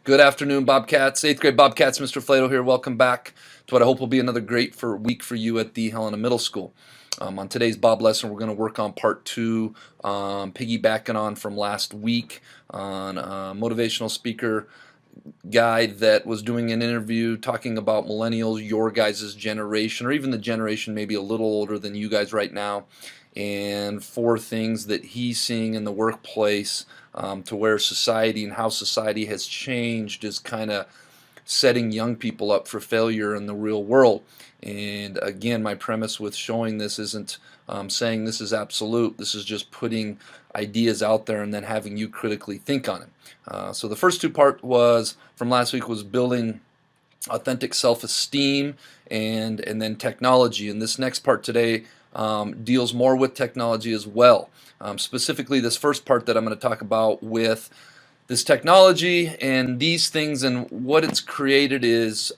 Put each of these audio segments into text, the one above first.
Good afternoon, Bobcats. 8th grade Bobcats, Mr. Flato here. Welcome back to what I hope will be another great week for you at the Helena Middle School. On today's Bob lesson, we're going to work on part 2, piggybacking on from last week on a motivational speaker guy that was doing an interview talking about millennials, your guys' generation, or even the generation maybe a little older than you guys right now, and 4 things that he's seeing in the workplace to where society and how society has changed is kind of setting young people up for failure in the real world. And again, my premise with showing this isn't saying this is absolute. This is just putting ideas out there and then having you critically think on it. So the first 2 part was from last week was building authentic self-esteem and then technology. And this next part today deals more with technology as well. Specifically, this first part that I'm going to talk about with this technology and these things, and what it's created is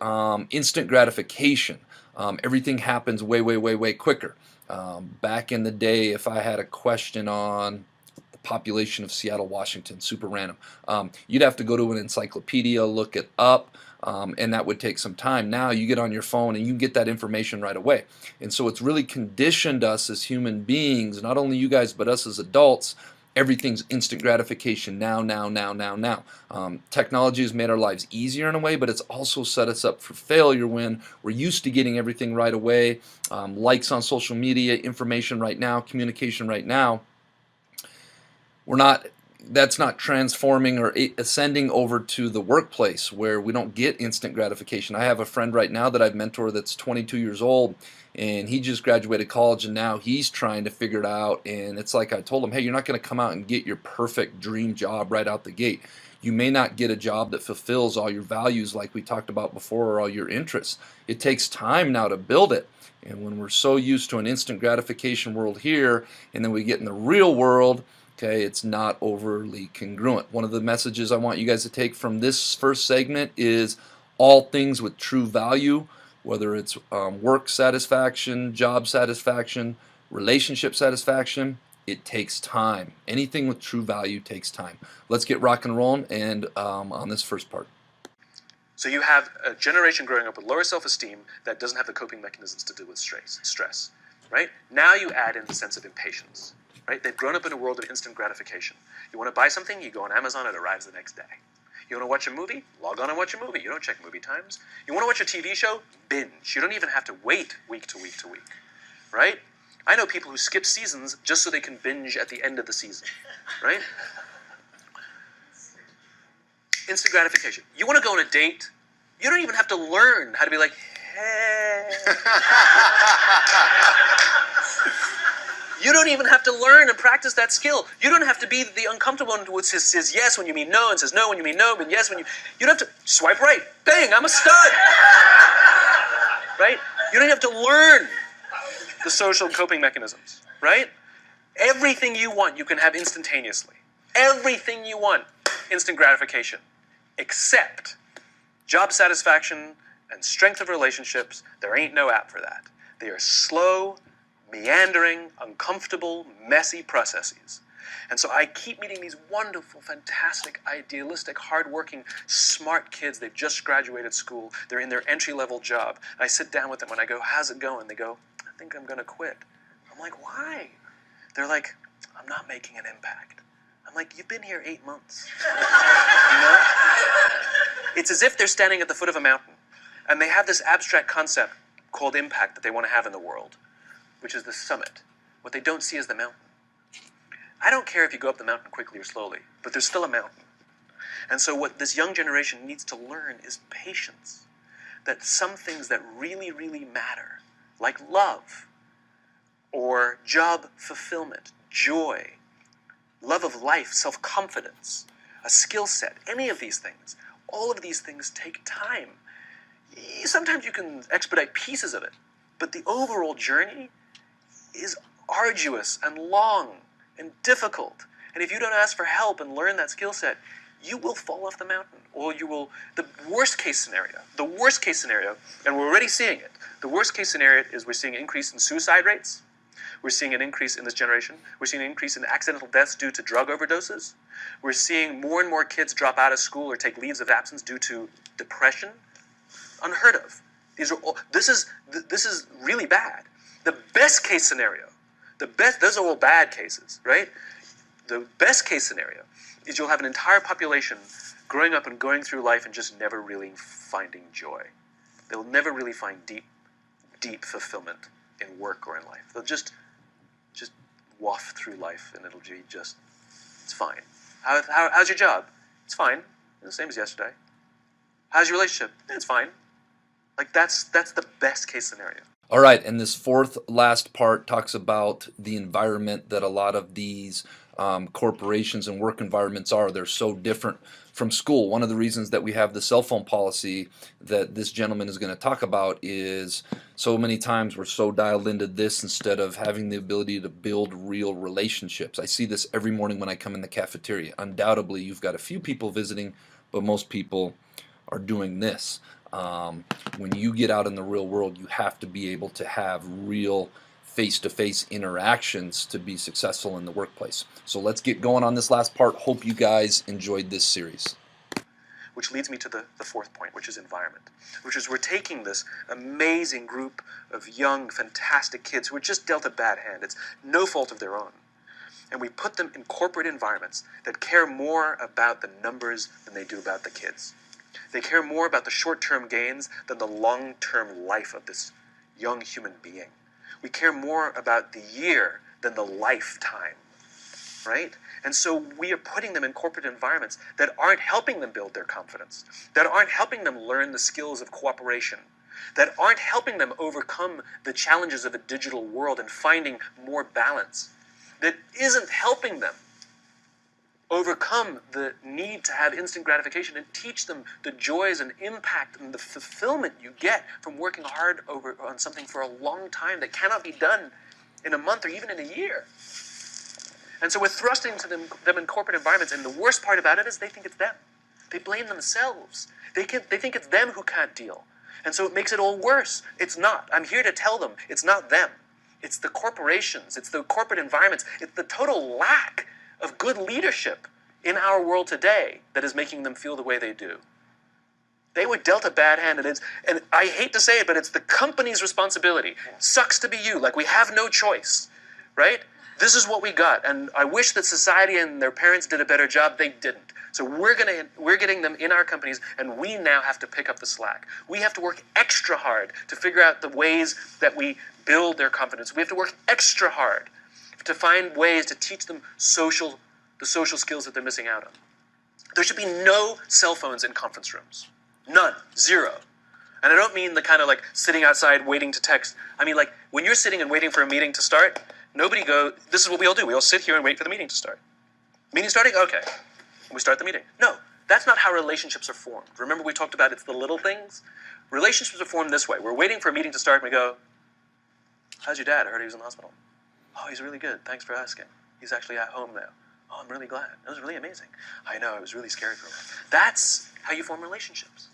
instant gratification. Everything happens way quicker. Back in the day, if I had a question on the population of Seattle, Washington, super random, you'd have to go to an encyclopedia, look it up, and that would take some time. Now you get on your phone and you can get that information right away. And so it's really conditioned us as human beings, not only you guys, but us as adults. Everything's instant gratification now. Technology has made our lives easier in a way, but it's also set us up for failure when we're used to getting everything right away. Likes on social media, information right now, communication right now. That's not transforming or ascending over to the workplace where we don't get instant gratification. I have a friend right now that I've mentored that's 22 years old, and he just graduated college, and now he's trying to figure it out. And it's like I told him, hey, you're not going to come out and get your perfect dream job right out the gate. You may not get a job that fulfills all your values like we talked about before, or all your interests. It takes time now to build it. And when we're so used to an instant gratification world here, and then we get in the real world, okay, it's not overly congruent. One of the messages I want you guys to take from this first segment is all things with true value, whether it's work satisfaction, job satisfaction, relationship satisfaction, it takes time. Anything with true value takes time. Let's get rock and rolling and on this first part. So you have a generation growing up with lower self-esteem that doesn't have the coping mechanisms to deal with stress, right? Now you add in the sense of impatience. Right? They've grown up in a world of instant gratification. You want to buy something, you go on Amazon, it arrives the next day. You want to watch a movie? Log on and watch a movie. You don't check movie times. You want to watch a TV show? Binge. You don't even have to wait week to week to week. Right? I know people who skip seasons just so they can binge at the end of the season. Right? Instant gratification. You want to go on a date? You don't even have to learn how to be like, hey. You don't even have to learn and practice that skill. You don't have to be the uncomfortable one who says yes when you mean no, and says no when you mean no, but yes when you... You don't have to swipe right. Bang, I'm a stud. Right? You don't have to learn the social coping mechanisms. Right? Everything you want, you can have instantaneously. Everything you want, instant gratification. Except job satisfaction and strength of relationships, there ain't no app for that. They are slow, meandering, uncomfortable, messy processes. And so I keep meeting these wonderful, fantastic, idealistic, hardworking, smart kids. They've just graduated school. They're in their entry-level job. And I sit down with them and I go, how's it going? They go, I think I'm going to quit. I'm like, why? They're like, I'm not making an impact. I'm like, you've been here 8 months. You know? It's as if they're standing at the foot of a mountain and they have this abstract concept called impact that they want to have in the world, which is the summit. What they don't see is the mountain. I don't care if you go up the mountain quickly or slowly, but there's still a mountain. And so what this young generation needs to learn is patience. That some things that really matter, like love, or job fulfillment, joy, love of life, self-confidence, a skill set, any of these things, all of these things take time. Sometimes you can expedite pieces of it, but the overall journey is arduous and long and difficult. And if you don't ask for help and learn that skill set, you will fall off the mountain. Or you will, the worst case scenario, and we're already seeing it, the worst case scenario is we're seeing an increase in suicide rates, We're seeing an increase in this generation. We're seeing an increase in accidental deaths due to drug overdoses. We're seeing more and more kids drop out of school or take leaves of absence due to depression. Unheard of. This is really bad. The best case scenario, those are all bad cases, right? The best case scenario is you'll have an entire population growing up and going through life and just never really finding joy. They'll never really find deep fulfillment in work or in life. They'll just waft through life and it'll be just, it's fine. How's your job? It's fine. The same as yesterday. How's your relationship? It's fine. Like that's the best case scenario. All right, and this fourth last part talks about the environment that a lot of these corporations and work environments are. They're so different from school. One of the reasons that we have the cell phone policy that this gentleman is going to talk about is so many times we're so dialed into this instead of having the ability to build real relationships. I see this every morning when I come in the cafeteria. Undoubtedly, you've got a few people visiting, but most people are doing this. When you get out in the real world, you have to be able to have real face-to-face interactions to be successful in the workplace. So let's get going on this last part. Hope you guys enjoyed this series. Which leads me to the fourth point, which is environment. Which is we're taking this amazing group of young, fantastic kids who were just dealt a bad hand. It's no fault of their own. And we put them in corporate environments that care more about the numbers than they do about the kids. They care more about the short-term gains than the long-term life of this young human being. We care more about the year than the lifetime, right? And so we are putting them in corporate environments that aren't helping them build their confidence, that aren't helping them learn the skills of cooperation, that aren't helping them overcome the challenges of a digital world and finding more balance, that isn't helping them overcome the need to have instant gratification and teach them the joys and impact and the fulfillment you get from working hard on something for a long time that cannot be done in a month or even in a year. And so we're thrusting to them in corporate environments, and the worst part about it is they think it's them. They blame themselves. They think it's them who can't deal. And so it makes it all worse. It's not. I'm here to tell them it's not them. It's the corporations. It's the corporate environments. It's the total lack of good leadership in our world today that is making them feel the way they do. They were dealt a bad hand, and I hate to say it, but it's the company's responsibility. Sucks to be you, like we have no choice, right? This is what we got, and I wish that society and their parents did a better job. They didn't. So we're getting them in our companies, and we now have to pick up the slack. We have to work extra hard to figure out the ways that we build their confidence. We have to work extra hard to find ways to teach them the social skills that they're missing out on. There should be no cell phones in conference rooms. None. Zero. And I don't mean the kind of like sitting outside waiting to text. I mean like when you're sitting and waiting for a meeting to start, this is what we all do. We all sit here and wait for the meeting to start. Meeting starting? Okay. We start the meeting. No, that's not how relationships are formed. Remember we talked about it's the little things? Relationships are formed this way. We're waiting for a meeting to start and we go, how's your dad? I heard he was in the hospital. Oh, he's really good. Thanks for asking. He's actually at home now. Oh, I'm really glad. That was really amazing. I know, it was really scary for a while. That's how you form relationships.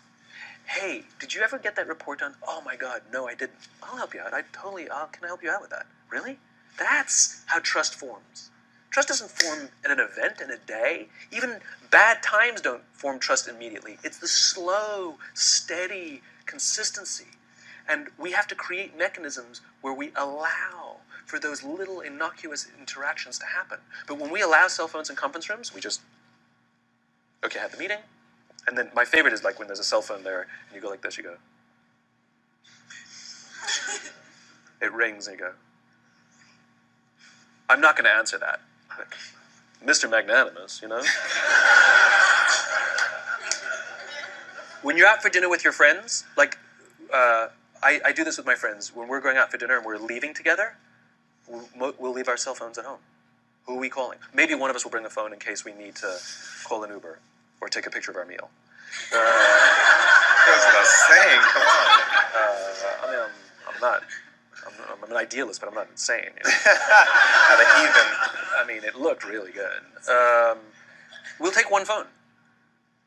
Hey, did you ever get that report done? Oh my God, no, I didn't. I'll help you out. Can I help you out with that? Really? That's how trust forms. Trust doesn't form at an event in a day. Even bad times don't form trust immediately. It's the slow, steady consistency. And we have to create mechanisms where we allow for those little innocuous interactions to happen. But when we allow cell phones in conference rooms, we just, okay, have the meeting. And then my favorite is like when there's a cell phone there and you go like this, you go. It rings and you go. I'm not going to answer that. Mr. Magnanimous, you know? When you're out for dinner with your friends, like I do this with my friends. When we're going out for dinner and we're leaving together, we'll leave our cell phones at home. Who are we calling? Maybe one of us will bring a phone in case we need to call an Uber or take a picture of our meal. Goes without saying, come on. I mean, I'm an idealist, but I'm not insane. You know? Not a heathen. I mean, it looked really good. We'll take one phone.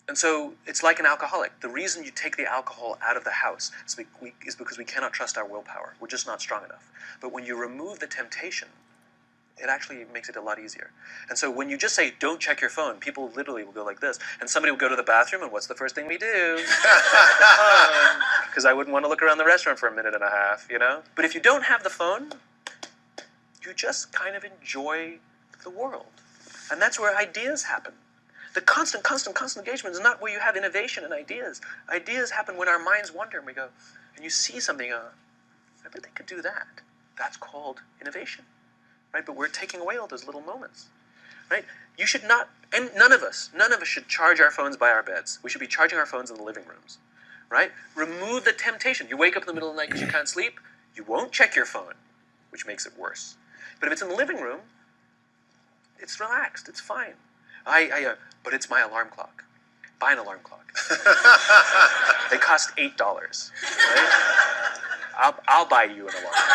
And so it's like an alcoholic. The reason you take the alcohol out of the house is because we cannot trust our willpower. We're just not strong enough. But when you remove the temptation, it actually makes it a lot easier. And so when you just say, don't check your phone, people literally will go like this. And somebody will go to the bathroom, and what's the first thing we do? Because I wouldn't want to look around the restaurant for a minute and a half, you know? But if you don't have the phone, you just kind of enjoy the world. And that's where ideas happen. The constant engagement is not where you have innovation and ideas. Ideas happen when our minds wander and we go, and you see something, I bet they could do that. That's called innovation, right? But we're taking away all those little moments, right? You should not, and none of us should charge our phones by our beds. We should be charging our phones in the living rooms, right? Remove the temptation. You wake up in the middle of the night because you can't sleep, you won't check your phone, which makes it worse. But if it's in the living room, it's relaxed, it's fine. But it's my alarm clock. Buy an alarm clock. They cost $8, right? I'll buy you an alarm clock.